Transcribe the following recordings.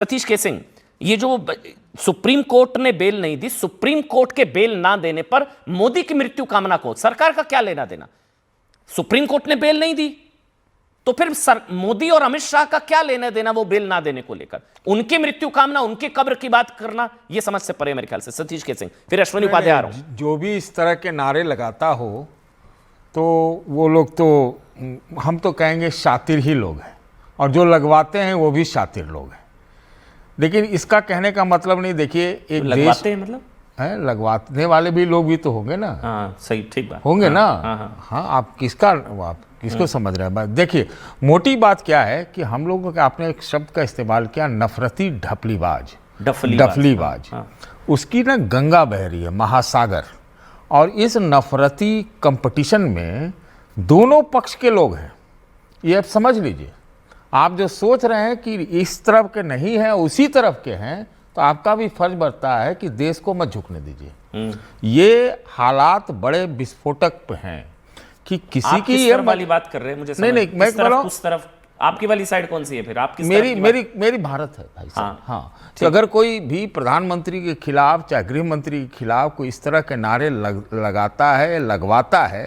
सतीश के सिंह, ये जो सुप्रीम कोर्ट ने बेल नहीं दी, सुप्रीम कोर्ट के बेल ना देने पर मोदी की मृत्यु कामना को सरकार का क्या लेना देना? सुप्रीम कोर्ट ने बेल नहीं दी तो फिर मोदी और अमित शाह का क्या लेना देना वो बेल ना देने को लेकर? उनकी मृत्यु कामना, उनके कब्र की बात करना, यह समझ से परे मेरे ख्याल से। सतीश के सिंह, फिर अश्विनी उपाध्याय आ रहा हूं। जो भी इस तरह के नारे लगाता हो तो वो लोग तो हम तो कहेंगे शातिर ही लोग हैं, और जो लगवाते हैं वो भी शातिर लोग हैं। लेकिन इसका कहने का मतलब नहीं, देखिए एक लगवाते हैं मतलब है, लगवाने वाले भी लोग भी तो होंगे ना। हाँ सही, ठीक बात, होंगे हाँ, ना। हाँ। आप किसको समझ रहे हैं बात? देखिए मोटी बात क्या है कि हम लोगों का, आपने एक शब्द का इस्तेमाल किया, नफरती ढपलीबाज, डफलीबाज। हाँ। उसकी ना गंगा बह रही है, महासागर, और इस नफरती कंपटीशन में दोनों पक्ष के लोग हैं, ये आप समझ लीजिए। आप जो सोच रहे हैं कि इस तरफ के नहीं हैं उसी तरफ के हैं, तो आपका भी फर्ज बनता है कि देश को मत झुकने दीजिए। ये हालात बड़े विस्फोटक हैं कि किसी की ये वाली बात कर रहे हैं, मुझे नहीं मैं कह रहा हूं, उस तरफ आपकी वाली साइड कौन सी है फिर? आपकी मेरी भारत है भाई साहब। हाँ, तो अगर कोई भी प्रधानमंत्री के खिलाफ चाहे गृह मंत्री के खिलाफ कोई इस तरह के नारे लगाता है, लगवाता है,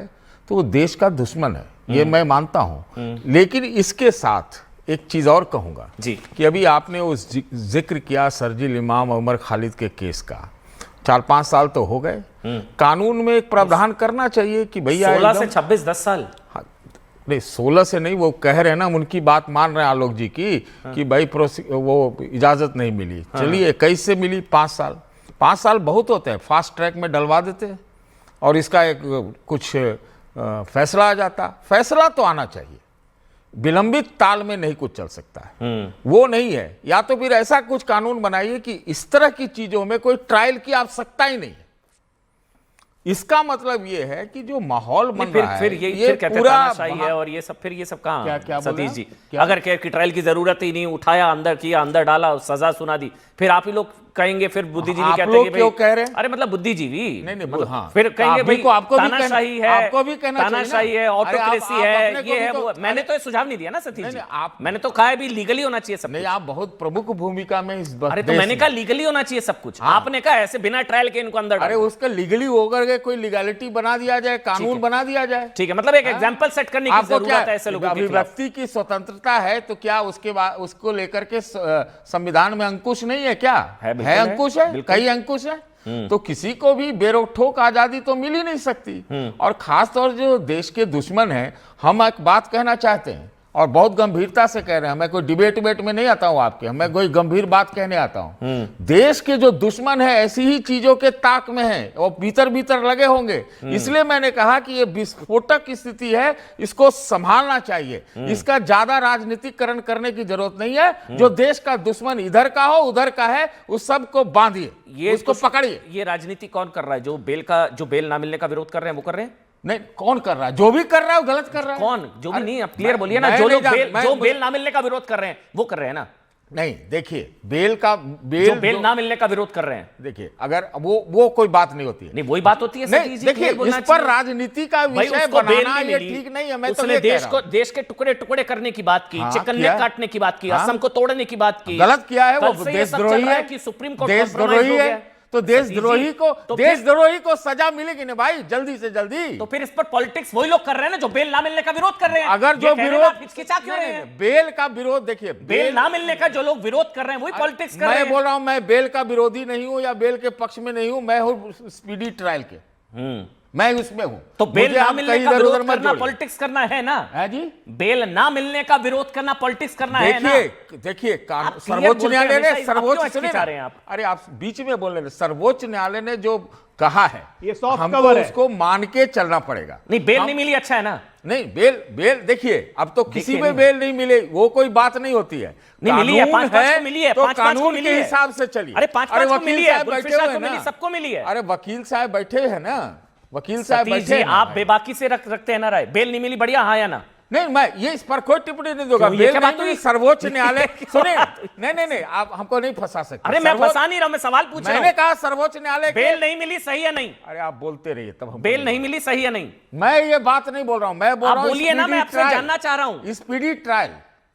तो वो देश का दुश्मन है, ये मैं मानता हूं। लेकिन इसके साथ एक चीज और कहूंगा जी, कि अभी आपने उस जिक्र किया शरजील इमाम उमर खालिद के केस का, 4-5 साल तो हो गए। कानून में एक प्रावधान करना चाहिए कि भैया 16 से 26 10 साल। हाँ, नहीं 16 से नहीं, वो कह रहे हैं ना, उनकी बात मान रहे हैं आलोक जी की, कि भाई वो इजाजत नहीं मिली। चलिए 21 से मिली 5 साल। 5 साल बहुत होते हैं, फास्ट ट्रैक में डलवा देते हैं और इसका एक कुछ फैसला आ जाता। फैसला तो आना चाहिए, विलंबित ताल में नहीं कुछ चल सकता है, वो नहीं है। या तो फिर ऐसा कुछ कानून बनाइए कि इस तरह की चीजों में कोई ट्रायल की आवश्यकता ही नहीं है। इसका मतलब ये है कि जो माहौल बन रहा है, फिर ये पूरा है, और ये सब फिर ये सब कहां? क्या सतीश जी, अगर कि ट्रायल की जरूरत ही नहीं, उठाया, अंदर किया, अंदर डाला, सजा सुना दी, फिर आप ही लोग कहेंगे, फिर बुद्धिजीवी कहते हैं, क्यों कह रहे हैं? अरे मतलब बुद्धिजीवी नहीं मतलब, हाँ, फिर कहेंगे भाई आपको तानाशाही है, आपको भी कहना चाहिए, तानाशाही है, ऑटोक्रेसी है, ये है वो। मैंने तो ये सुझाव नहीं दिया ना सतीश जी, मैंने तो कहा है भी लीगली होना चाहिए सब। नहीं, आप बहुत प्रमुख भूमिका में इस बात। अरे तो मैंने कहा लीगली होना चाहिए सब कुछ, आपने कहा ऐसे बिना ट्रायल के इनको अंदर। अरे उसका लीगली होकर के कोई लीगलिटी बना दिया जाए, कानून बना दिया जाए, ठीक है, मतलब एक एग्जांपल सेट करने की जरूरत है ऐसे लोगों के खिलाफ। अभिव्यक्ति की स्वतंत्रता है तो क्या उसके बाद उसको लेकर के संविधान में अंकुश नहीं है? क्या है? अंकुश है, कई अंकुश है। तो किसी को भी बेरोक-ठोक आजादी तो मिल ही नहीं सकती। और खासतौर जो देश के दुश्मन हैं, हम एक बात कहना चाहते हैं और बहुत गंभीरता से कह रहे हैं, मैं कोई डिबेट में नहीं आता हूं आपके, मैं कोई गंभीर बात कहने आता हूं। देश के जो दुश्मन है ऐसी ही चीजों के ताक में है और भीतर भीतर लगे होंगे। इसलिए मैंने कहा कि ये विस्फोटक स्थिति है, इसको संभालना चाहिए। इसका ज्यादा राजनीतिकरण करने की जरूरत नहीं है। जो देश का दुश्मन इधर का हो उधर का है, उस सबको बांधिए, उसको पकड़िए। ये राजनीति कौन कर रहा है? जो बेल ना मिलने का विरोध कर रहे हैं वो कर रहे हैं? नहीं, कौन कर रहा है? जो भी कर रहा है वो गलत कर रहा है। कौन? जो भी नहीं, आप क्लियर बोलिए ना। जो लोग बेल ना मिलने का विरोध कर रहे हैं वो कर रहे हैं ना? नहीं, देखिए बेल ना मिलने का विरोध कर रहे हैं, देखिए अगर वो कोई बात नहीं होती है। नहीं, वही बात होती है। नहीं, देखिए इस पर राजनीति का विषय बनाना ये ठीक नहीं है। मैं तो देश के टुकड़े टुकड़े करने की बात की, चिकन्ने काटने की बात की, असम को तोड़ने की बात की। गलत किया है, वो देशद्रोही है कि सुप्रीम कोर्ट देशद्रोही है। तो देशद्रोही को सजा मिलेगी ना भाई, जल्दी से जल्दी। तो फिर इस पर पॉलिटिक्स वही लोग कर रहे हैं ना जो बेल ना मिलने का विरोध कर रहे हैं। अगर जो विरोध हिचकिचा क्यों रहे हैं? बेल का विरोध, देखिए बेल ना मिलने का जो लोग विरोध कर रहे हैं वही पॉलिटिक्स कर रहे हैं। मैं बोल रहा हूं, मैं बेल का विरोधी नहीं हूं या बेल के पक्ष में नहीं हूं, मैं हूं स्पीडी ट्रायल के, मैं उसमें हूं। तो बेल ना मिलने का विरोध करना पॉलिटिक्स करना है ना? है जी, बेल ना मिलने का विरोध करना पॉलिटिक्स करना है ना? देखिए सर्वोच्च न्यायालय ने आप अरे आप बीच में बोल रहे, सर्वोच्च न्यायालय ने जो कहा है ये सॉफ्ट हमको कवर है, उसको मान के चलना पड़ेगा। नहीं, बेल नहीं मिली, अच्छा है ना? नहीं, बेल देखिए, अब तो किसी में बेल नहीं मिले वो कोई बात नहीं होती है। नहीं मिली है, 5-5 को मिली है, तो कानून के हिसाब से चलिए। अरे 5-5 को मिली है, बैठे हुए ना, सबको मिली है। अरे वकील साहब बैठे हैं ना, वकील साहब बैठे हैं। आप बेबाकी से रखते हैं ना राय, बेल नहीं मिली, बढ़िया, हाँ या ना? नहीं, मैं ये इस पर कोई टिप्पणी नहीं दूंगा। बेल नहीं, सर्वोच्च न्यायालय सुनिए, नहीं आप हमको नहीं फंसा सकते। अरे मैं फंसा नहीं रहा, मैं सवाल पूछ रहा हूं। मैंने कहा सर्वोच्च न्यायालय बेल नहीं मिली, सही है नहीं? अरे आप बोलते रहिए, तब बेल नहीं मिली, सही है नहीं? मैं ये बात नहीं बोल रहा हूं, मैं बोल रहा हूं बोलिए ना, मैं आपसे जानना चाह रहा हूं। स्पीडी ट्रायल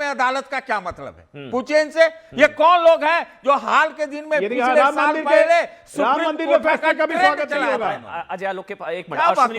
में अदालत का क्या मतलब है? पूछिए इनसे, ये कौन लोग हैं जो हाल के दिन में यदि पिछले राम साल मंदिर पहले राम मंदिर में फैसला का भी स्वागत नहीं होगा। अजय आलोक के एक क्या मिनट, बकवास